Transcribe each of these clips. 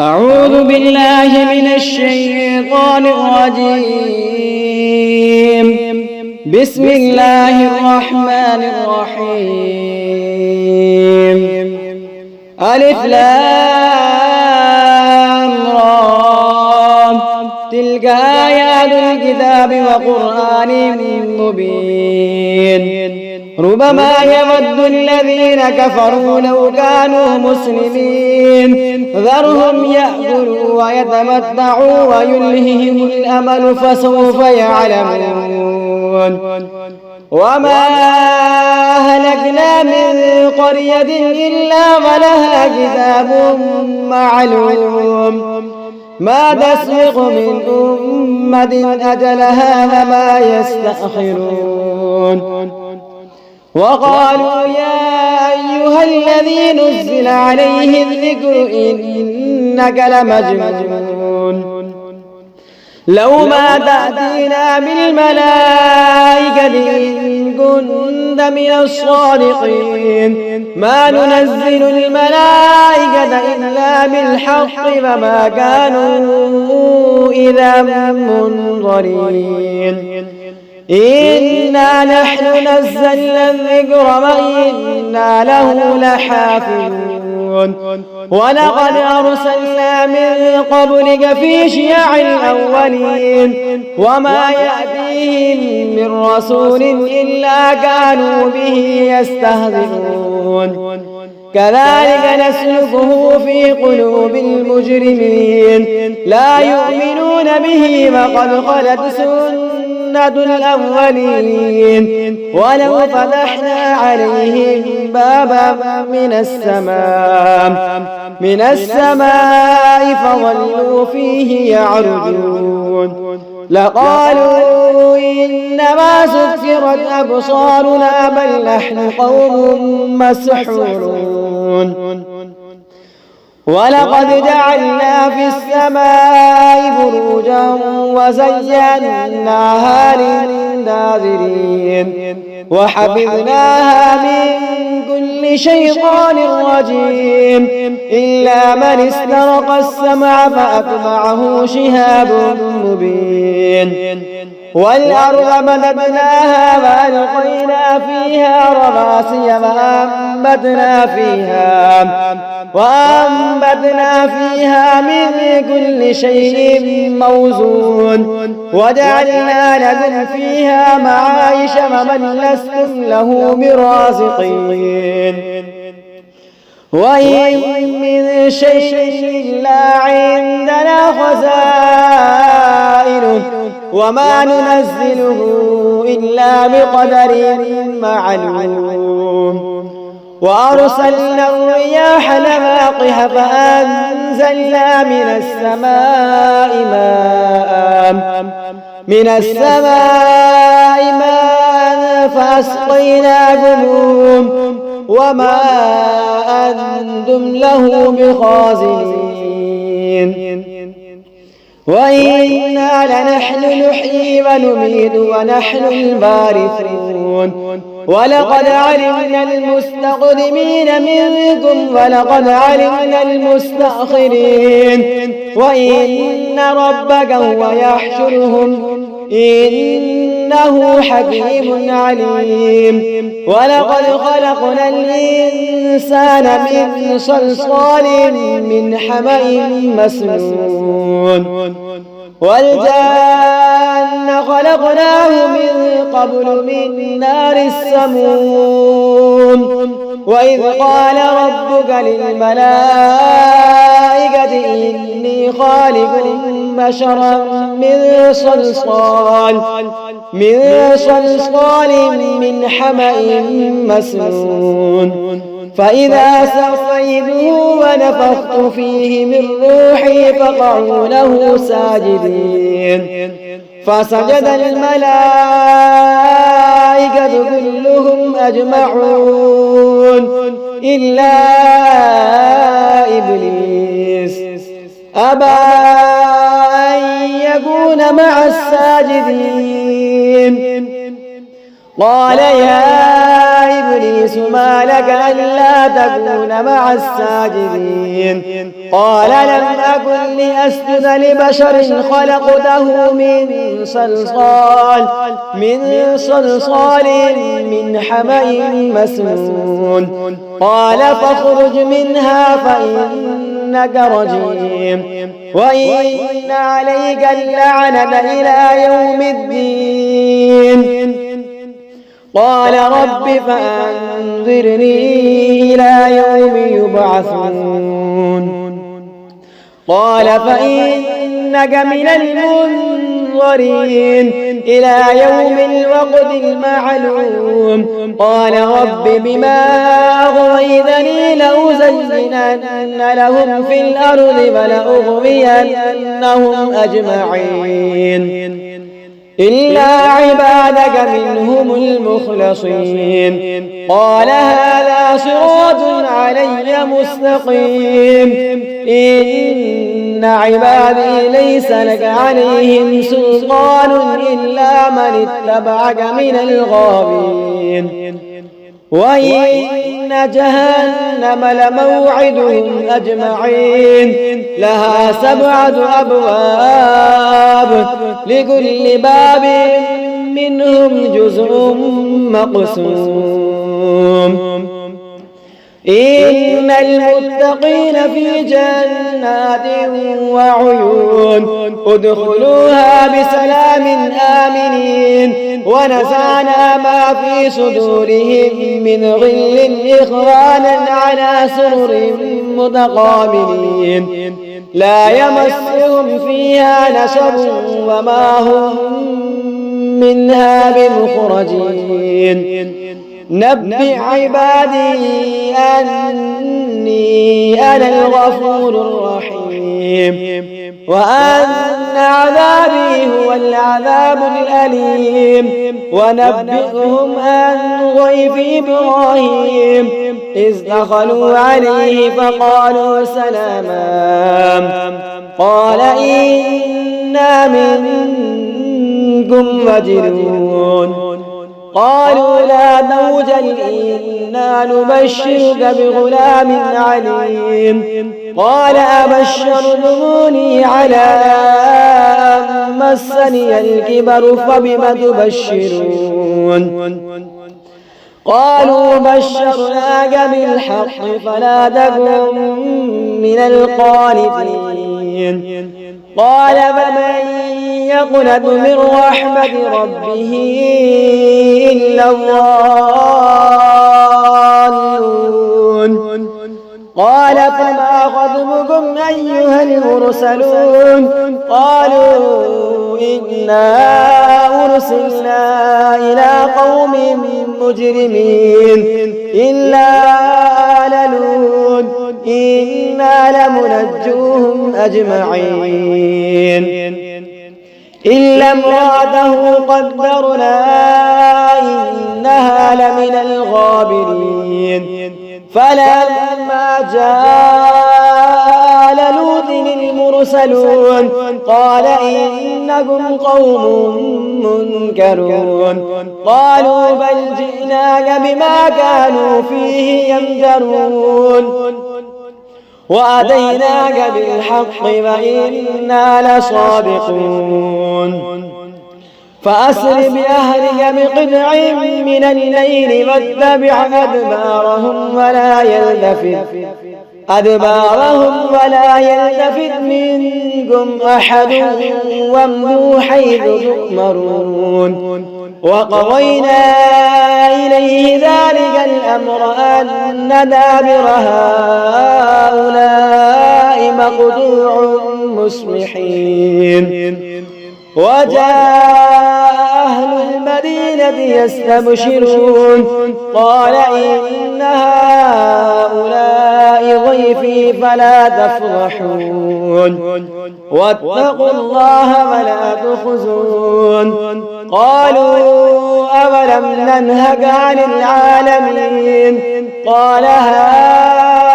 أعوذ بالله من الشيطان الرجيم. بسم الله الرحمن الرحيم. ألف لام را، تلك آيات الكتاب وقرآن مبين. ربما يود الذين كفروا لو كانوا مسلمين، ذرهم يأكلوا ويتمتعوا ويلههم الأمل فسوف يعلمون. وما أهلكنا من قرية إلا ولها كتاب معلوم، ما تسبق من أمة أجلها وما يستأخرون. وقالوا يا أيها الذي نزل عليه الذكر إنك لمجنون، لو ما تأتينا بالملائكة إن كنت من الصادقين، ما ننزل الملائكة إلا بالحق وما كانوا إذا منظرين. إنا نحن نزلنا الذكر وإنا له لحافظون. ولقد أرسلنا من قبلك في شيع الأولين، وما يأتيهم من رسول إلا كانوا به يستهزئون. كذلك نسلكه في قلوب المجرمين، لا يؤمنون به وقد خلت سنة الأولين. ولو فتحنا عليهم بابا من السماء فظلوا فيه يعرجون، لقالوا إنما سكرت أبصارنا بل نحن قوم مسحورون. ولقد جعلنا في السماء بروجا وزيناها للناظرين، وحفظناها من كل شيطان رجيم إلا من استرق السمع فأتبعه شهاب مبين. والأرض مددناها وألقينا فيها رواسي وأنبتنا فيها من كل شيء موزون، وجعلنا لكم فيها معايش ومن لستم له برازقين. وإن من شيء إلا عندنا خزائنه وما ننزله إلا بقدر معلوم. وأرسلنا الرياح لواقح فأنزلنا من السماء ماء فأسقيناكم وما أنتم له بخازنين. وإنا لنحن نحيي ونميت ونحن الوارثون. ولقد علمنا المستقدمين منكم ولقد علمنا المستأخرين، وإن ربك هو يحشرهم إنه حكيم عليم. ولقد خلقنا الإنسان من صلصال من حمأ مسنون، والجان خلقناه من قبل من نار السموم. وإذ قال ربك للملائكة إني خالق بشرا من صلصال من حمأ مسنون، فإذا سويته ونفخت فيه من روحي فقعوا له ساجدين. فسجد الملائكة كلهم أجمعون إلا إبليس أبى أن يكون مع الساجدين. قال يا إبليس ما لك ألا تكون مع الساجدين قال لم أكن لأسجد لبشر خلقته من صلصال من حمأ مسنون قال فاخرج منها فإنك رجيم وإن عليك اللعنة إلى يوم الدين قال رب فأنظرني إلى يوم يبعثون قال فإنك من المنظرين إلى يوم الوقت المعلوم قال رب بما أغويتني لأزينن لهم في الأرض ولأغوينهم أجمعين إلا عبادك منهم المخلصين قال هذا صراط علي مستقيم إن عبادي ليس لك عليهم سلطان إلا من اتبعك من الغاوين وإن جهنم لموعدهم أجمعين لها 7 أبواب لكل باب منهم جزء مقسوم إن المتقين في جنات وعيون ادخلوها بسلام آمنين ونزعنا ما في صدورهم من غل إخوانا على سرر متقابلين لا يمسهم فيها نصب وما هم منها بمخرجين نبئ عبادي أني أنا الغفور الرحيم وأن عذابي هو العذاب الأليم ونبئهم عن ضيف إبراهيم إذ دخلوا عليه فقالوا سلاما قال إنا منكم وجلون قالوا لا توجل إنا نبشرك بغلام عليم قال أبشرتموني على أن مسني الكبر فبم تبشرون قالوا بشرناك بالحق فلا تكن من القانتين قال فمن يقنط من رحمة ربه إلا الضالون قال فما خطبكم أيها المرسلون قالوا إنا أرسلنا إلى قوم مجرمين إلا آل لوط إنا لمنجوهم أجمعين إلا امرأته قدرنا إنها لمن الغابرين فلما جاء آل لوط المرسلون قال إنكم قوم منكرون قالوا بل جئناك بما كانوا فيه يمترون وأتيناك بالحق وإنا لصادقون فأسر بأهلك بقطع من الليل واتبع أدبارهم ولا يلتفت منكم أحد وامضوا حيث تؤمرون وقضينا إليه ذلك الأمر أن دابر هؤلاء مقطوع مصبحين وجاء أهل المدينة يستبشرون قال إن هؤلاء ضيفي فلا تفضحون واتقوا الله ولا تخزون قالوا أولم ننهك عن العالمين قال هؤلاء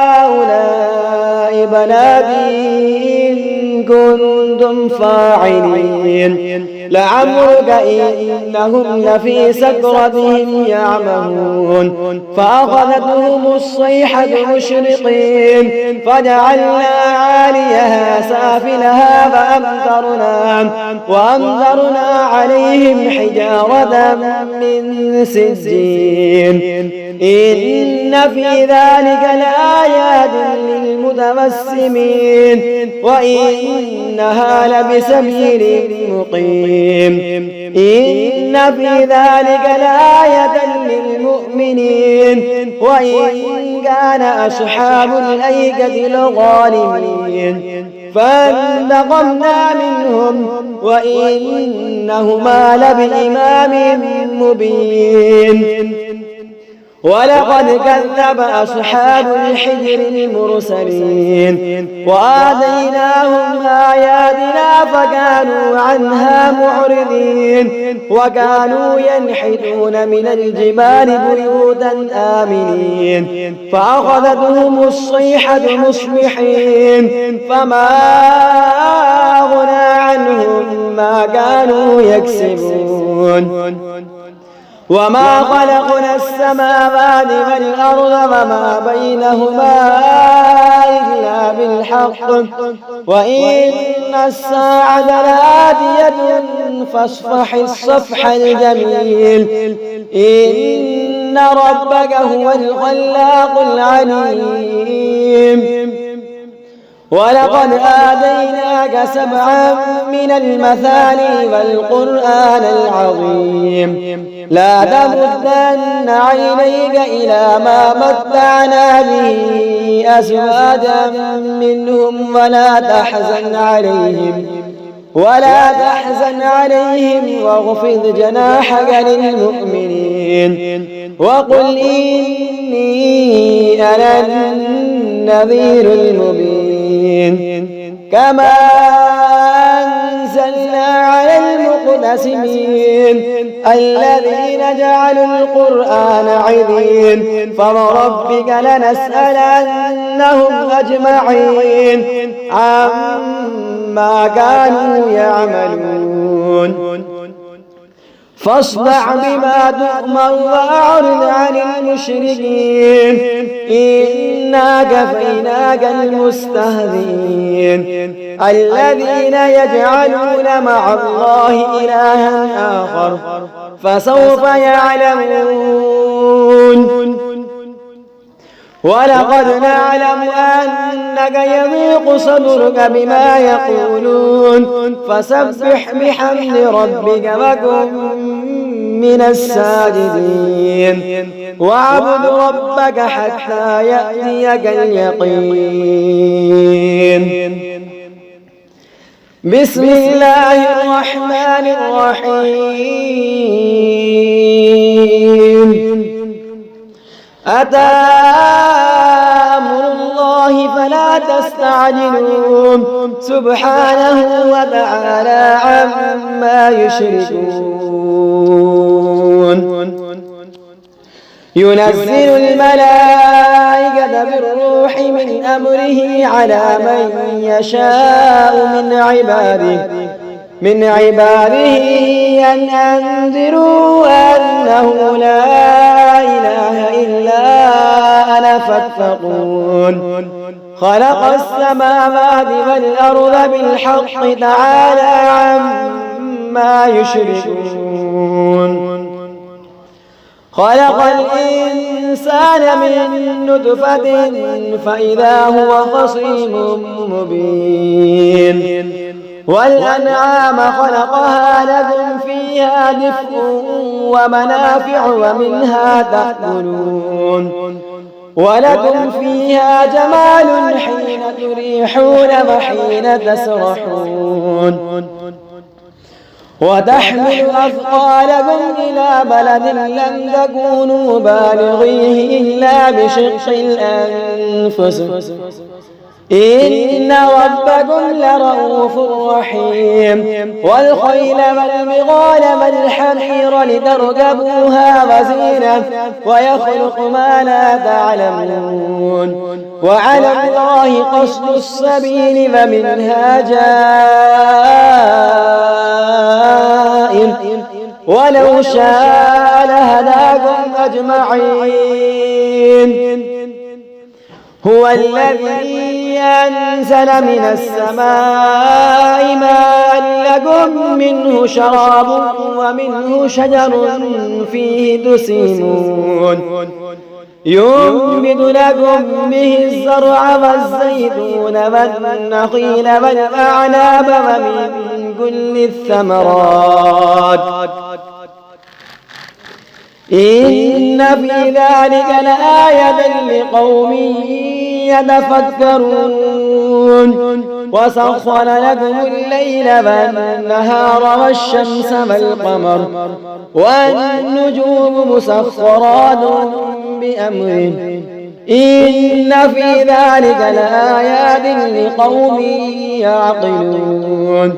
بناتي إن كنتم فاعلين لعمرك إنهم لفي سكرتهم يعمهون فأخذتهم الصيحة مشرقين فجعلنا عاليها سافلها وأمطرنا عليهم حجارة من سجين إن في ذلك لآيات للمتوسمين وإنها لبسبيل مقيم إن في ذلك لآية للمؤمنين وإن كان أصحاب الأيكة لظالمين فانتقمنا منهم وإنهما لبإمام مبين ولقد كذب أصحاب الحجر المرسلين وآتيناهم آياتنا فكانوا عنها معرضين وكانوا ينحتون من الجبال بيوتا آمنين فأخذتهم الصيحة مصبحين فما أغنى عنهم ما كانوا يكسبون وما خلقنا السماوات والأرض وما بينهما إلا بالحق وإن الساعة لآتية فاصفح الصفح الجميل إن ربك هو الخلاق العليم ولقد آتيناك 7 من المثاني والقرآن العظيم لا تمدن عينيك إلى ما متعنا به أزواجا منهم ولا تحزن عليهم واخفض جناحك للمؤمنين وقل إني أنا النذير المبين كما أنزلنا على المقتسمين الذين جعلوا القرآن عظيم فوربك لنسألنهم أجمعين عما كانوا يعملون فاصدع بما تؤمر وأعرض عن المشركين إنا كفيناك المستهزئين الذين يجعلون مع الله إلها آخر فسوف يعلمون ولقد نعلم أنك يضيق صدرك بما يقولون فسبح بحمد ربك وكن من الساجدين واعبد ربك حتى يأتيك اليقين بسم الله الرحمن الرحيم أتى أمر الله فلا تستعجلون سبحانه وتعالى عما يشركون ينزل الملائكة بالروح من أمره على من يشاء من عباده أن أنذروا أنه لا إله إلا أنا فاتقون خلق السماوات والأرض بالحق تعالى عما يشركون خلق الإنسان من نطفة فإذا هو خصيم مبين والأنعام خلقها لكم فيها دفء ومنافع ومنها تأكلون ولكم فيها جمال حين تريحون وحين تسرحون وتحمل أثقالكم إلى بلد لم تكونوا بالغيه إلا بشق الأنفس إن ربكم لرؤوف رحيم والخيل والبغال والحمير لتركبوها وزينة ويخلق ما لا تعلمون وعلى الله قصد السبيل ومنها جائر ولو شاء لهداكم أجمعين. هو الذي أنزل من السماء ماء لكم منه شراب ومنه شجر فيه تسيمون ينبت لكم به الزرع والزيتون والنخيل والأعناب ومن كل الثمرات إن في ذلك لآية لقوم يتفكرون. وسخر لكم الليل والنهار والشمس والقمر والنجوم مسخرات بأمره إن في ذلك لآيات لقوم يعقلون.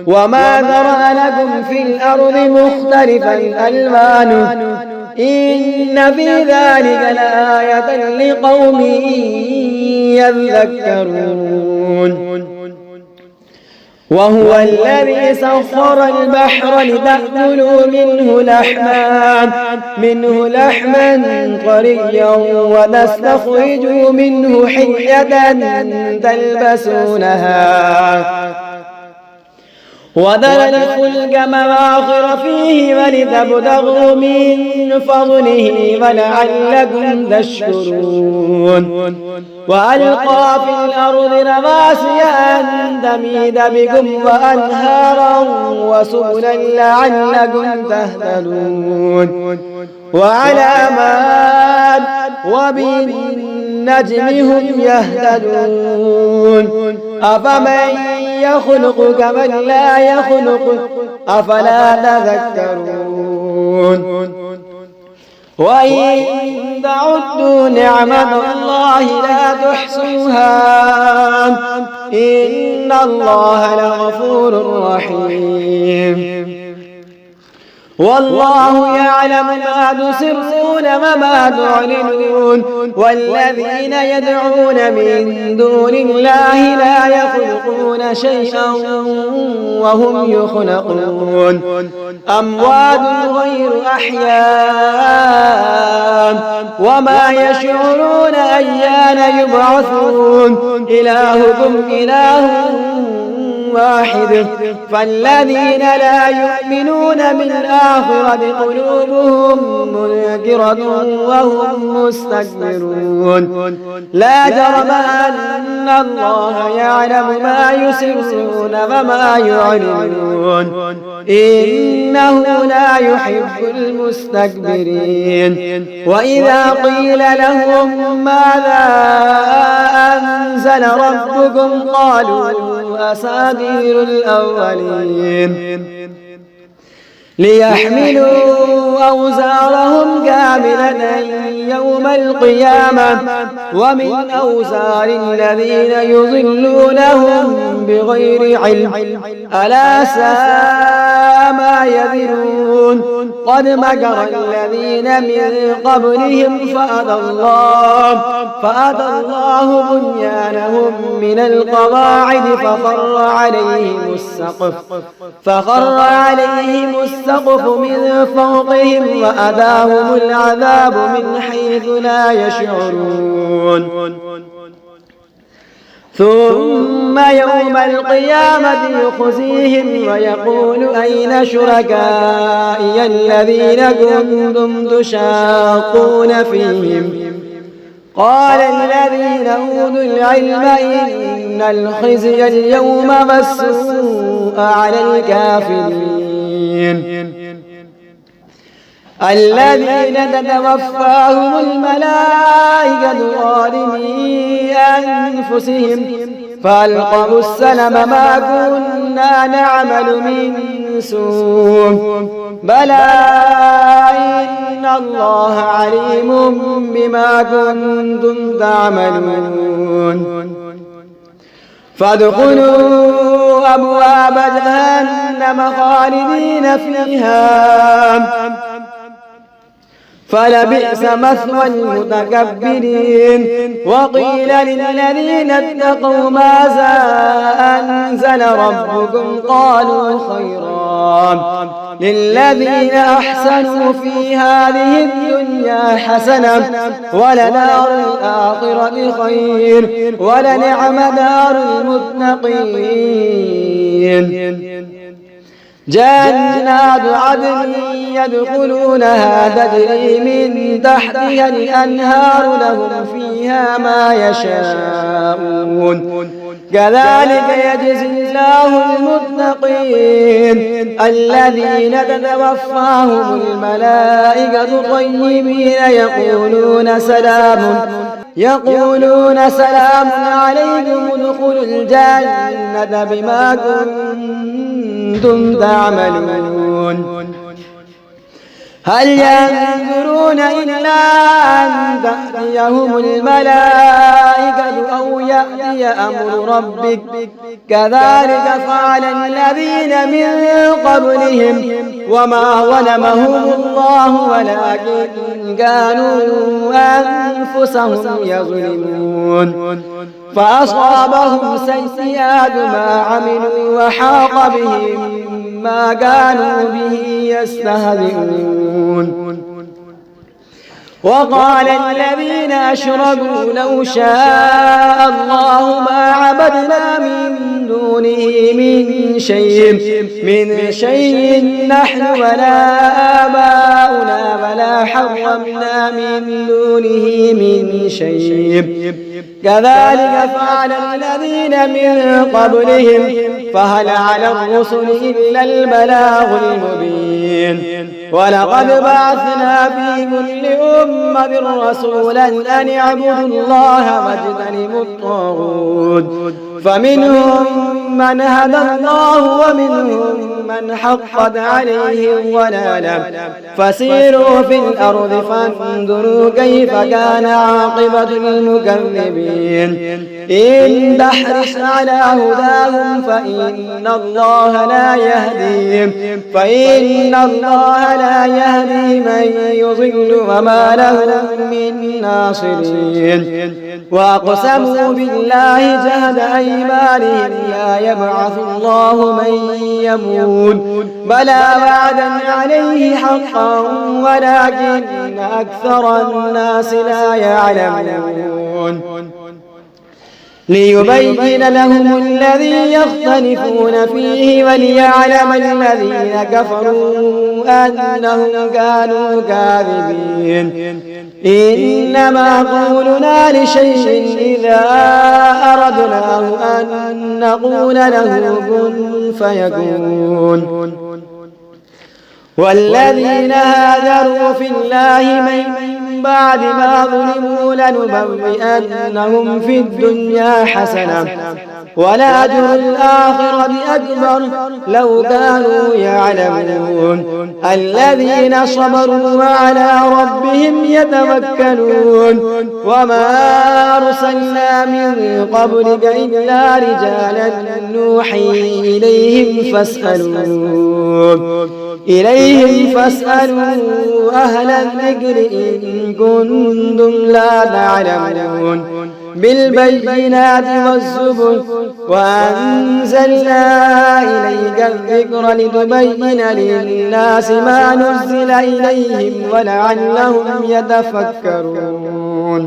وما ذرأ لكم في الأرض مختلفا ألوانه إن في ذلك لآية لقوم يذكرون. وهو الذي سخر البحر لتأكلوا منه لحما طريا وتستخرجوا منه حلية تلبسونها وترى الفلك مواخر فيه ولتبتغوا من فضله ولعلكم تشكرون. وألقى في الأرض رواسي أن تميد بكم وأنهارا وسبلا لعلكم تهتدون. وعلامات وبالنجم هم يهتدون. أفمن يخلق كمن لا يخلق أفلا تذكرون. وإن تعدوا نعمة الله لا تحصوها إن الله لغفور رحيم. والله يعلم ما تسرون وما تعلنون. والذين يدعون من دون الله لا يخلقون شيئا وهم يخلقون أموات غير أحياء وما يشعرون أيان يبعثون. إلهكم إله واحد فالذين لا يؤمنون بالآخرة قلوبهم منكرة وهم مستكبرون. لا جرم أن الله يعلم ما يسرون وما يعلنون إنه لا يحب المستكبرين. وإذا قيل لهم ماذا أنزل ربكم قالوا أساطير الأولين ليحملوا أوزارهم كاملة يوم القيامة ومن أوزار الذين يضلونهم بغير علم ألا ساء ما يذرون. قد مكر الذين من قبلهم فأتى الله بنيانهم من القواعد فخر عليهم السقف من فوقهم وأتاهم العذاب من حيث لا يشعرون. ثم يوم القيامة يخزيهم ويقول أين شركائي الذين كنتم تشاقون فيهم قال الذين أوتوا العلم إن الخزي اليوم والسوء على الكافرين الذين تتوفاهم الملائكة ظالمي أنفسهم فألقوا السلم ما كنا نعمل من سوء بلى إن الله عليم بما كنتم تعملون. فادخلوا أبواب جهنم خالدين فيها فلبئس مثوى المتكبرين. وقيل للذين اتقوا ماذا أنزل ربكم قالوا خيرا للذين أحسنوا في هذه الدنيا حسنة ولدار الآخرة خير ولنعم دار المتقين. جنات عدن يدخلونها تجري من تحتها الأنهار لهم فيها ما يشاءون كذلك يجزي الله المتقين الذين تتوفاهم الملائكة طيبين يقولون سلام عليكم ادخلوا الجنة بما كنتم تعملون. هل ينظرون إلا أن تأتيهم الملائكة أو يأتي أمر ربك كذلك فعل الذين من قبلهم وما ظلمهم الله ولكن كانوا أنفسهم يظلمون. فأصابهم سيئات ما عملوا وحاق بهم ما كانوا به يستهزئون. وقال الذين أشركوا لو شاء الله ما عبدنا من دونه من شيء نحن ولا آباؤنا ولا حرمنا من دونه من شيء كذلك فعل الذين من قبلهم فهل على الرسل إلا البلاغ المبين. ولقد بعثنا في كل أمة رسولا أن اعبدوا الله واجتنبوا الطاغوت فمنهم من هدى الله ومنهم من حقت عليه الضلالة فسيروا في الأرض فانظروا كيف كان عاقبة المكذبين. إن تحرص على هداهم فإن الله لا يهدي من يضل وما لهم من ناصرين. وأقسموا بالله جهد أيمانهم لا يبعث الله من يموت بلى وعدا عليه حقا ولكن أكثر الناس لا يعلمون. ليبين لهم الذي يختلفون فيه وليعلم الذين كفروا أنهم كانوا كاذبين. إنما قولنا لشيء إذا أردناه أن نقول له كن فيكون. والذين هاجروا في الله من بعد ما ظلموا لنبوئنهم في الدنيا حسنة ولأجر الآخرة أكبر لو كانوا يعلمون. الذين صبروا وعلى ربهم يتوكلون. وما أرسلنا من قبلك إلا رجالا نوحي إليهم فاسألوا أهل الذكر إن كنتم لا تعلمون. بالبينات والزبر وأنزلنا إليك الذكر لتبين للناس ما نزل إليهم ولعلهم يتفكرون.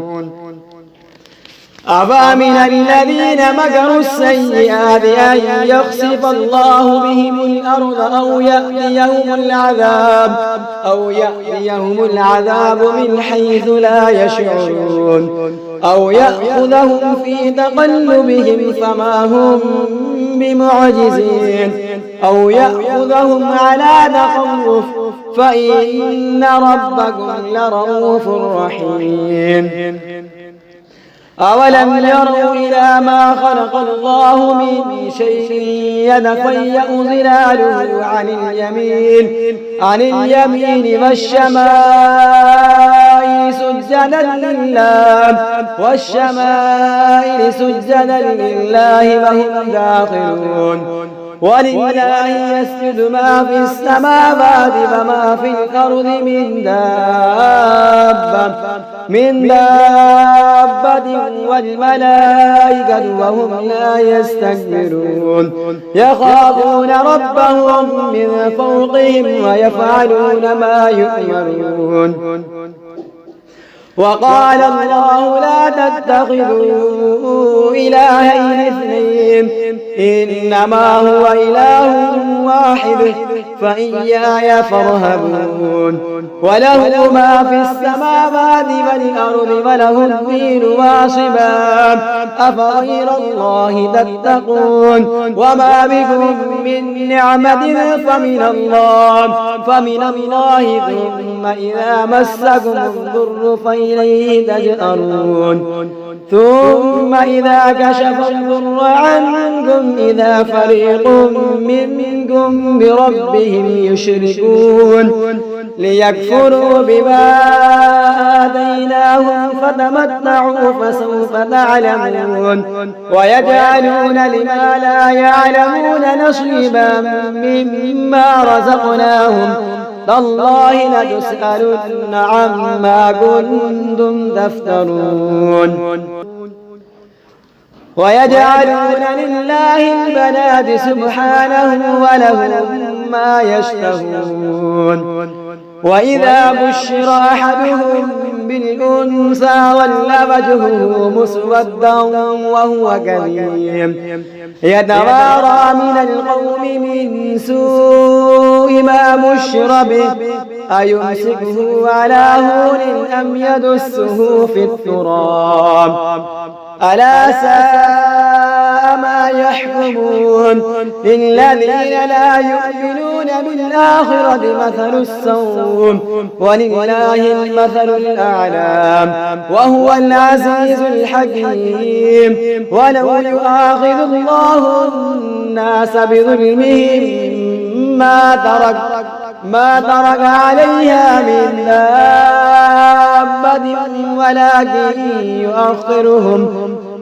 أفأمن الذين مكروا السيئات أن يخسف الله بهم الأرض أو يأتيهم العذاب من حيث لا يشعرون أو يأخذهم في تقلبهم فما هم بمعجزين أو يأخذهم على تخوف فإن ربكم لرؤوف رحيم. أولم يروا إلى ما خلق الله من شيء يتفيأ ظلاله عن اليمين والشمائل سجدا لله وهم داخلون. ولله يسجد ما في السماوات وما في الأرض من دابة والملائكة وهم لا يستكبرون يخافون ربهم من فوقهم ويفعلون ما يؤمرون. وقال الله لا تتخذوا إلهين اثنين إنما هو إله واحد فإياي فارهبون. وله ما في السماوات والأرض وله الدين واصبا أفغير الله تتقون. وما بكم من نعمة فمن الله ثم إذا مسكم الضر فإليه تجأرون. ثم إذا كشف الضر عنكم إذا فريق منكم بربهم يشركون ليكفروا بما آتيناهم فتمتعوا فسوف تعلمون. ويجعلون لما لا يعلمون نصيبا مما رزقناهم تالله لتسألن عما كنتم تفترون. ويجعلون لله البنات سبحانه ولهم ما يشتهون. وإذا بشر أحدهم بالأنثى ظل وجهه مسودا وهو كظيم يتوارى من القوم من سوء ما بشر به أيمسكه على هون أم يدسه في التراب ألا ساء ما يحكمون. للذين لا يؤمنون بالآخرة مثل السوء ولله المثل الأعلى وهو العزيز الحكيم. ولو يؤاخذ الله الناس بظلمهم ما ترك عليها من دابة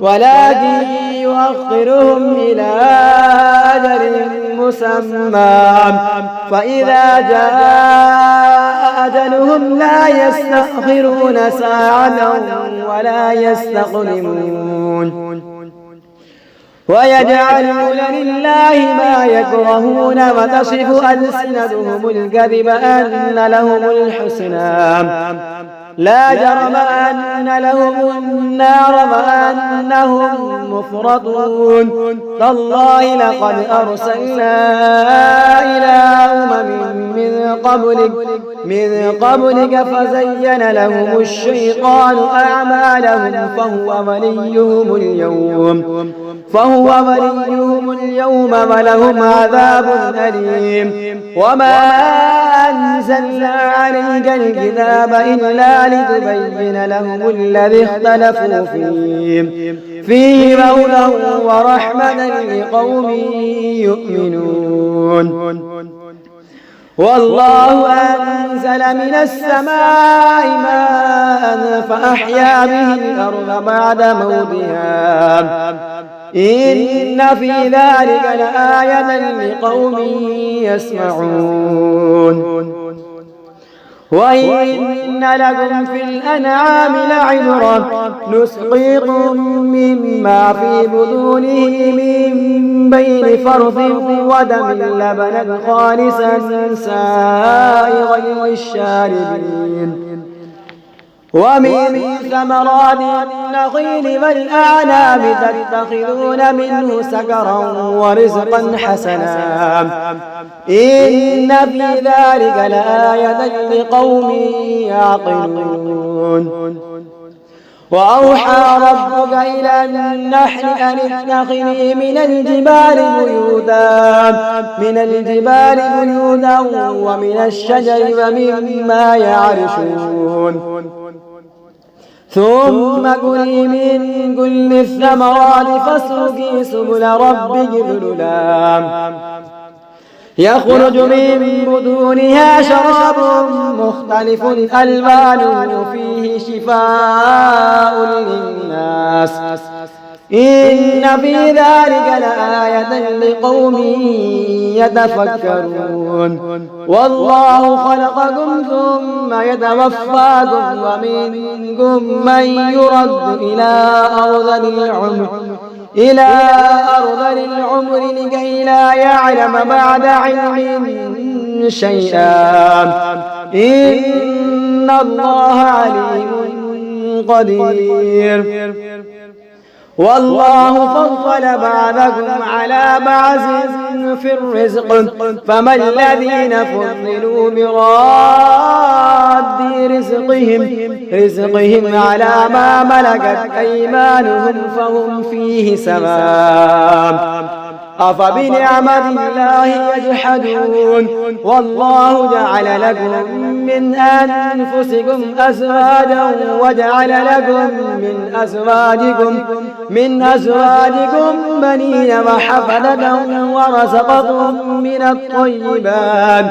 ولكن يؤخرهم إلى أجل مسمى فإذا جاء أجلهم لا يستأخرون ساعة ولا يستقدمون. ويجعلون لله ما يكرهون وتصف ألسنتهم الكذب أن لهم الحسنى لا جرم أن لهم النار وأنهم مفرطون. تالله لقد أرسلنا إلى من قبلك فزين لهم الشيطان أعمالهم فهو وليهم اليوم ولهم عذاب أليم. وما أنزلنا عليك الكتاب إلا لتبين لهم الذي اختلفوا فيه هدى ورحمة لقوم يؤمنون. والله أنزل من السماء ماء فأحيا به الأرض بعد موتها إن في ذلك لآية لقوم يسمعون. وإن لكم في الأنعام لعبرة نسقيكم مما في بطونه من بين فرث ودم لبنا خالصا سائغا للشاربين. ومن ثمرات النخيل والأعناب تتخذون منه سكرا ورزقا حسنا إن في ذلك لآية لقوم يعقلون. وأوحى ربك إلى النحل أن اتخذي من الجبال بيوتا ومن الشجر ومما يعرشون. ثم كلي من كل الثمرات فاسلكي سبل ربك ذللا يخرج من بطونها شراب مختلف ألوانه فيه شفاء للناس إن في ذلك لآية لقوم يتفكرون والله خلقكم ثم يتوفاكم ومنكم من يرد إلى أرذل العمر لكي لا يعلم بعد علم شيئا إن الله عليم قدير والله فضل بعضكم على بعض في الرزق فما الذين فضلوا براد رزقهم على ما ملكت أيمانهم فهم فيه سواء أفبنعمة الله يجحدون والله جعل لكم من أنفسكم أزواجا وجعل لكم من أزواجكم بنين وحفدة ورزقكم من الطيبات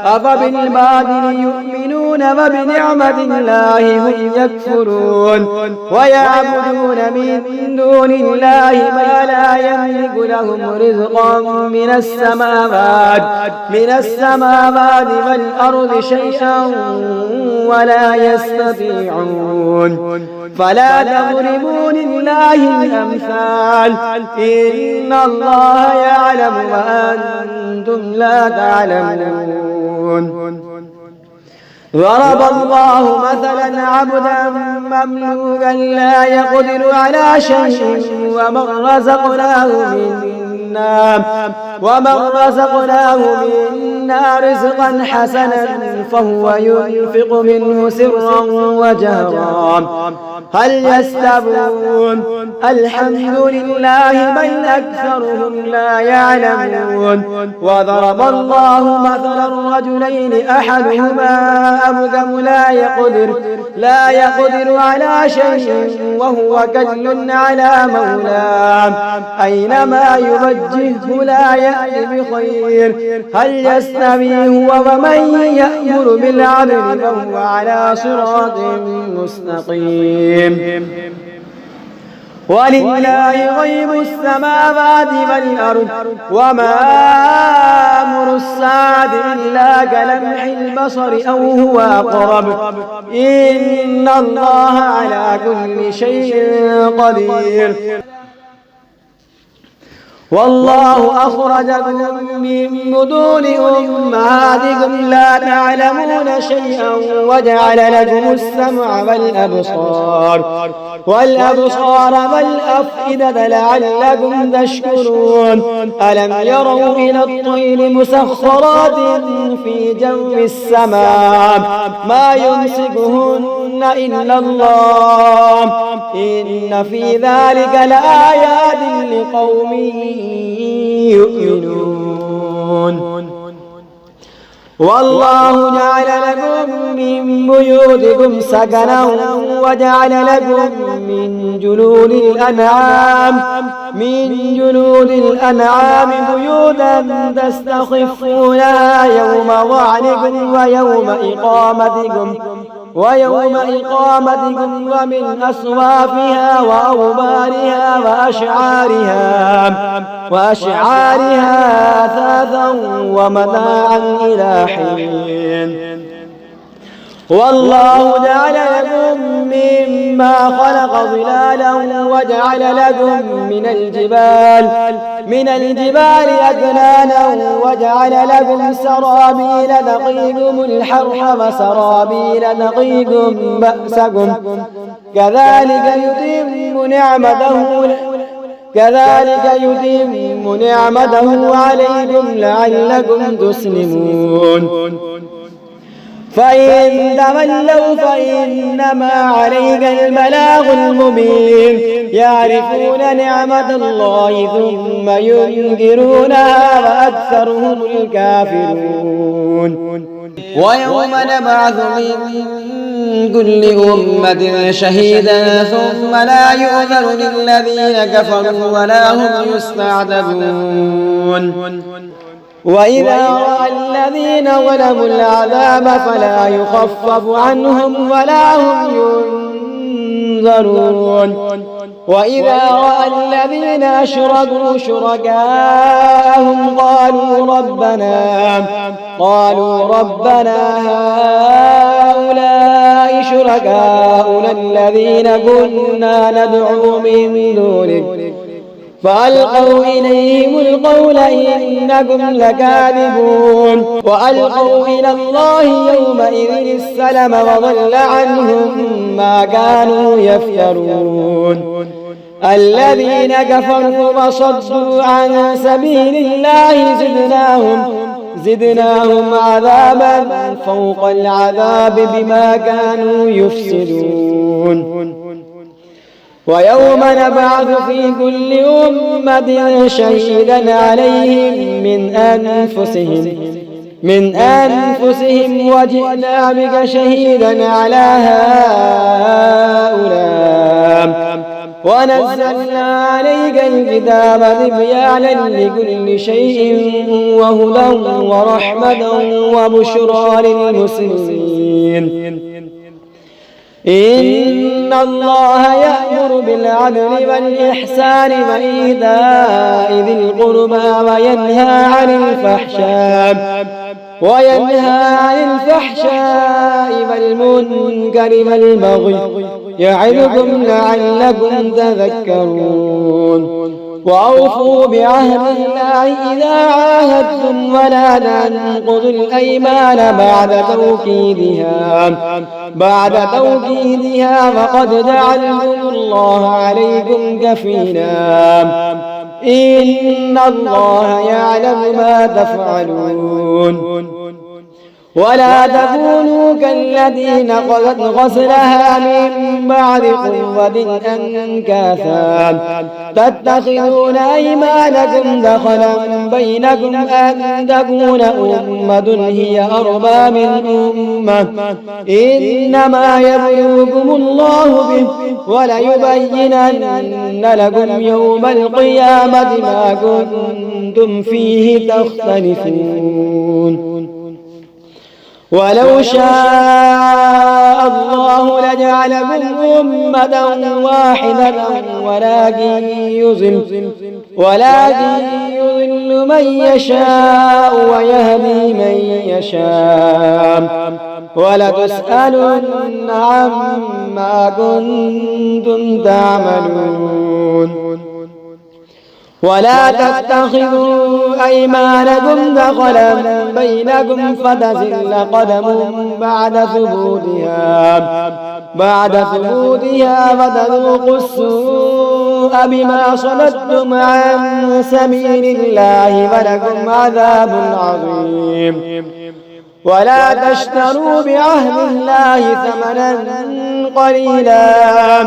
أفبالباطل يؤمنون وبنعمة الله هم يكفرون ويعبدون من دون الله ما لا يملك لهم رزقا من السماوات والأرض شيئا ولا يستطيعون فلا تضربوا لله الأمثال إن الله يعلم وأنتم لا تعلمون ضرب الله مثلا عبدا مملوكا لا يقدر على شيء ومن رزقناه منا رزقا حسنا فهو ينفق منه سرا وجهرا هل يستوون الحمد لله بل أكثرهم لا يعلمون وضرب الله مثلا رجلين أحدهما أبكم لا يقدر على شيء وهو كل على مولاه أينما يوجهه لا يأتي بخير هل يستوي هو ومن يأمر بالعدل وهو على صراط مستقيم ولله غيب السماوات والأرض وما أمر الساعة إلا كلمح البصر أو هو أقرب إن الله على كل شيء قدير والله أخرجكم من بطون أمهاتكم لا تعلمون شيئا وجعل لكم السمع والأبصار والأفئدة لعلكم تشكرون ألم يروا إلى الطير مسخرات في جو السماء ما يمسكهن إلا الله إن في ذلك لآيات لقوم يؤمنون والله جعل لكم من بيوتكم سكنا وجعل لكم من جلود الأنعام بيوتا تستخفونها يوم ظعنكم ويوم إقامتكم ومن أصوافها وأوبارها وأشعارها أثاثا ومتاعا إلى حين والله جعل لكم مما خلق ظلالا وجعل لكم من الجبال أكنانا وجعل لكم سرابيل تقيكم الحر وسرابيل تقيكم بأسكم كذلك يتم نعمته عليكم لعلكم تسلمون فإن تولوا فإنما عليك البلاغ المبين يعرفون نعمة الله ثم ينكرونها وأكثرهم الكافرون ويوم نبعث من كل أمة شهيدا ثم لا يؤذن للذين كفروا ولا هم يستعتبون وإذا رأى الذين ظلموا العذاب فلا يخفف عنهم ولا هم ينظرون وإذا رأى الذين أشركوا شركاءهم قالوا ربنا هؤلاء شركاؤنا الذين كنا ندعو من دونك فألقوا إليهم القول إنكم لكاذبون وألقوا إلى الله يومئذ السلم وضل عنهم ما كانوا يفترون الذين كفروا وصدوا عن سبيل الله زدناهم عذابا فوق العذاب بما كانوا يفسدون ويوم نبعث في كل أمة شهيدا عليهم من أنفسهم وجئنا بك شهيدا على هؤلاء ونزلنا عليك الكتاب تبيانا لكل شيء وهدى ورحمة وبشرى للمسلمين إن الله يأمر بالعدل والإحسان وإيتاء ذي القربى وينهى عن الفحشاء والمنكر والبغي يعظكم لعلكم تذكرون وأوفوا بعهد الله إذا عاهدتم ولا تنقضوا الأيمان بعد توكيدها وقد جعلتم الله عليكم كفيلا إن الله يعلم ما تفعلون ولا تكونوا كالذين نقضت غزلها من بعد قوة أنكاثا تتخذون أيمانكم دخلا بينكم أن تكون أمة هي أربى من أمة إنما يبلوكم الله به وليبينن لكم يوم القيامة ما كنتم فيه تختلفون ولو شاء الله لجعلكم أمة واحدة ولكن يضل من يشاء ويهدي من يشاء ولتسألن عما كنتم تعملون ولا تتخذوا أيمانكم دخلا بينكم فتزل قدم بعد ثبوتها فتذوقوا السوء بما صددتم عن سبيل الله ولكم عذاب عظيم ولا تشتروا بعهد الله ثمنا قليلا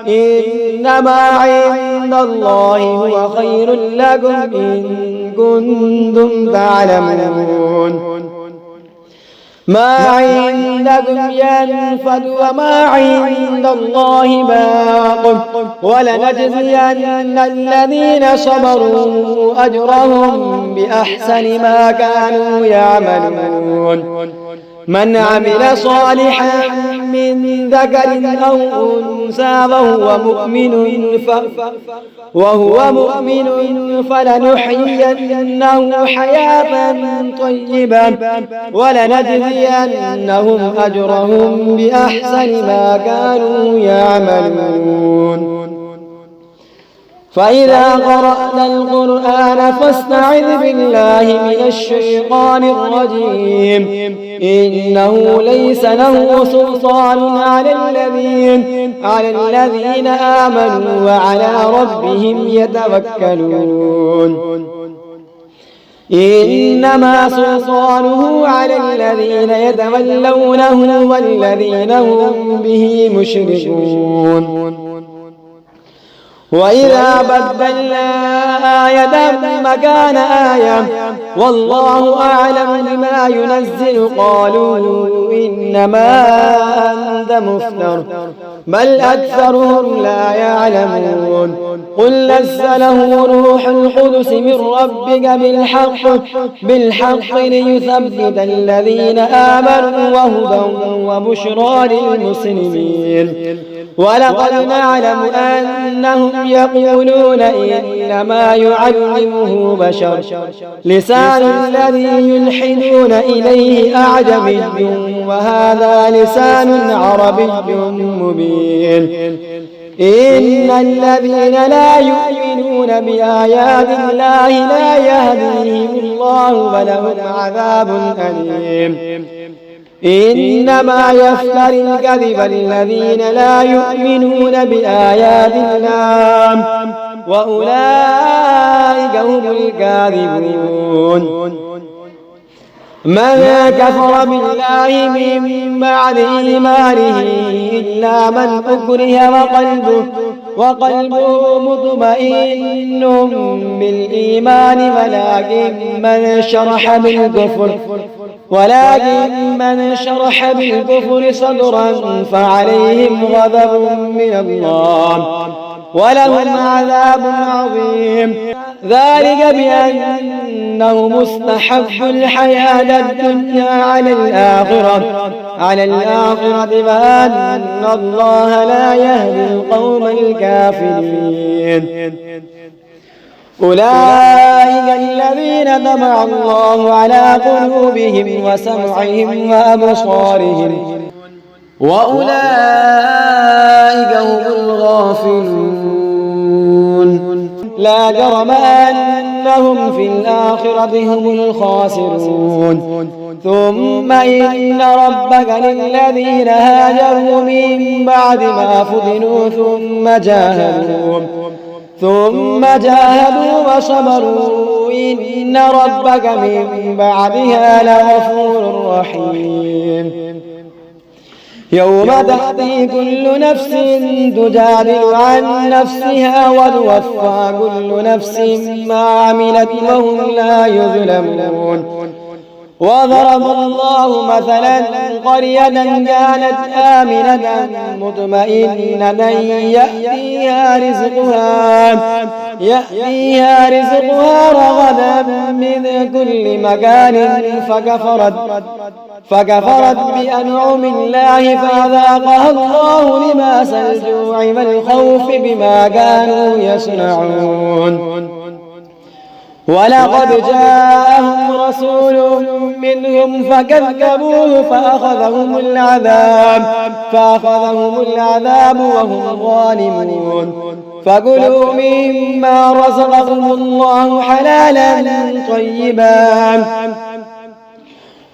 إنما عند الله هو خير لكم إن كنتم تعلمون ما عندكم ينفد وما عند الله باق ولنجزين الذين صبروا أجرهم بأحسن ما كانوا يعملون من عمل صالحا من ذكر أو أنثى وهو مؤمن فلنحيينه حياة طيبة ولنجزينهم أجرهم بأحسن ما كانوا يعملون فإذا قرأت القرآن فاستعذ بالله من الشيطان الرجيم إنه ليس له سلطان على الذين آمنوا وعلى ربهم يتوكلون إنما سلطانه على الذين يتولونه والذين هم به مشركون وإذا بدلنا آية مكان آية والله أعلم بما ينزل قالوا إنما أنت مفتر بل أكثرهم لا يعلمون قل نزله روح القدس من ربك بالحق ليثبت الذين آمنوا وهدى وبشرى للمسلمين ولقد نعلم أنهم يقولون إنما يعلمه بشر لسان الذي يلحدون إليه أعجمي وهذا لسان عربي مبين إن الذين لا يؤمنون بآيات الله لا يهديهم الله ولهم عذاب أليم إنما يفتر الكذب الذين لا يؤمنون بآيات الله وأولئك هم الكاذبون من كفر بالله من بعد إيمانه إلا من أكره وقلبه مطمئن بالإيمان ولكن من شرح بالكفر صدرا فعليهم غضب من الله ولهم عذاب عظيم ذلك بأنه مستحب الحياة الدنيا على الآخرة وأن الله لا يهدي القوم الكافرين أولئك الذين طبع الله على قلوبهم وسمعهم وأبصارهم وأولئك هم الغافلون لا جرم أنهم في الآخرة هم الخاسرون ثم إن ربك للذين هاجروا من بعد ما فتنوا ثم جاهدوا وصبروا إن ربك من بعدها لغفور رحيم يوم تأتي كل نفس تجادل عن نفسها وتوفى كل نفس ما عملت وهم لا يظلمون وضرب الله مثلا قرية كانت آمنة مطمئنة يأتيها رزقها رغدا من كل مكان فكفرت بأنعم الله فأذاقها الله لباس الجوع والخوف بما كانوا يصنعون ولقد جاءهم رسول منهم فكذبوه فأخذهم العذاب وهم ظالمون فكلوا مما رزقكم الله حلالا طيبا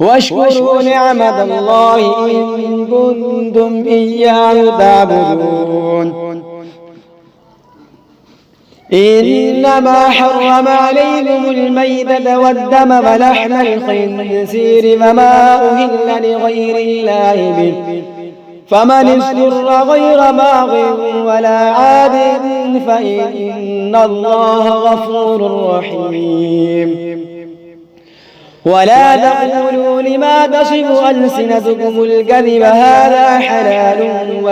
واشكروا نعمة الله إن كنتم إياه تعبدون إنما حرم عليكم الميتة والدم ولحم الخنزير وما أهل لغير الله به فمن اضطر غير باغ ولا عاد فإن الله غفور رحيم ولا تقولوا لما تصف ألسنتكم الكذب هذا حلال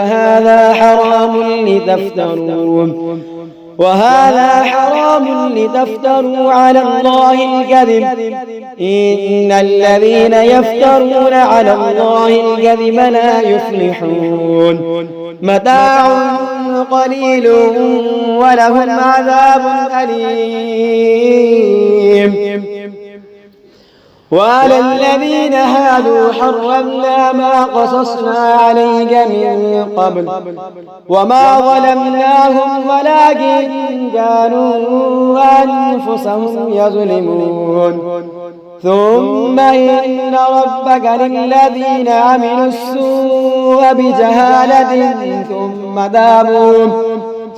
وهذا حرام لتفتروا على الله الكذب إن الذين يفترون على الله الكذب لا يفلحون متاع قليل ولهم عذاب أليم وعلى الذين هادوا حرمنا ما قصصنا عليك من قبل وما ظلمناهم ولكن كانوا أنفسهم يظلمون ثم إن ربك للذين عملوا السوء بجهالة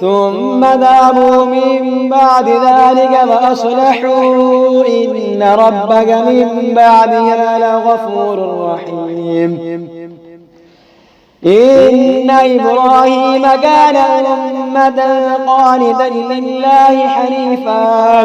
ثم تابوا من بعد ذلك وأصلحوا إن ربك من بعدها لغفور رحيم إن إبراهيم كان أمة قانتا لله حنيفا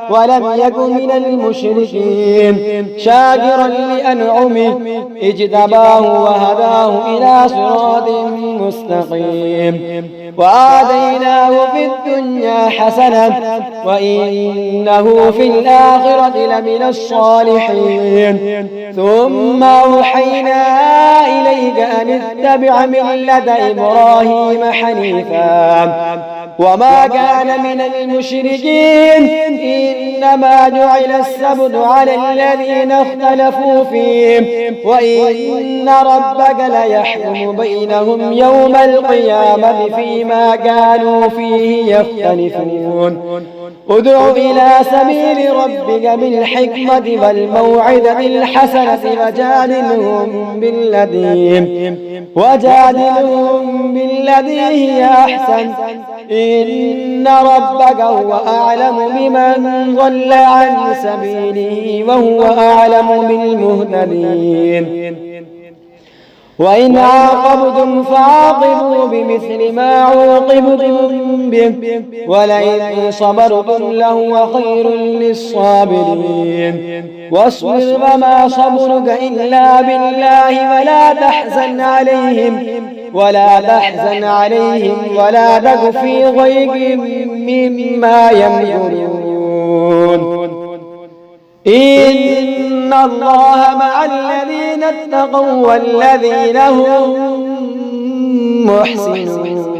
ولم يكن من المشركين شاكرا لأنعمه اجتباه وهداه إلى صراط مستقيم وآتيناه في الدنيا حسنة وإنه في الآخرة لمن الصالحين ثم أوحينا إليك أن اتبع واتبع ملة إبراهيم حنيفا وما كان من المشركين إنما جعل السبت على الذين اختلفوا فيه وإن ربك ليحكم بينهم يوم القيامة فيما كانوا فيه يختلفون ادع إلى سبيل ربك بالحكمة والموعظة الحسنة وجادلهم بالذي هي أحسن إن ربك هو أعلم بمن ضل عن سبيله وهو أعلم بالمهتدين وإن عاقبتم فعاقبوا بمثل ما عوقبتم به ولئن صبرتم لهو خير للصابرين واصبر وما صبرك إلا بالله ولا تحزن عليهم ولا تك في ضيق مما يمكرون إن الله مع الذين اتقوا والذين هم محسنون.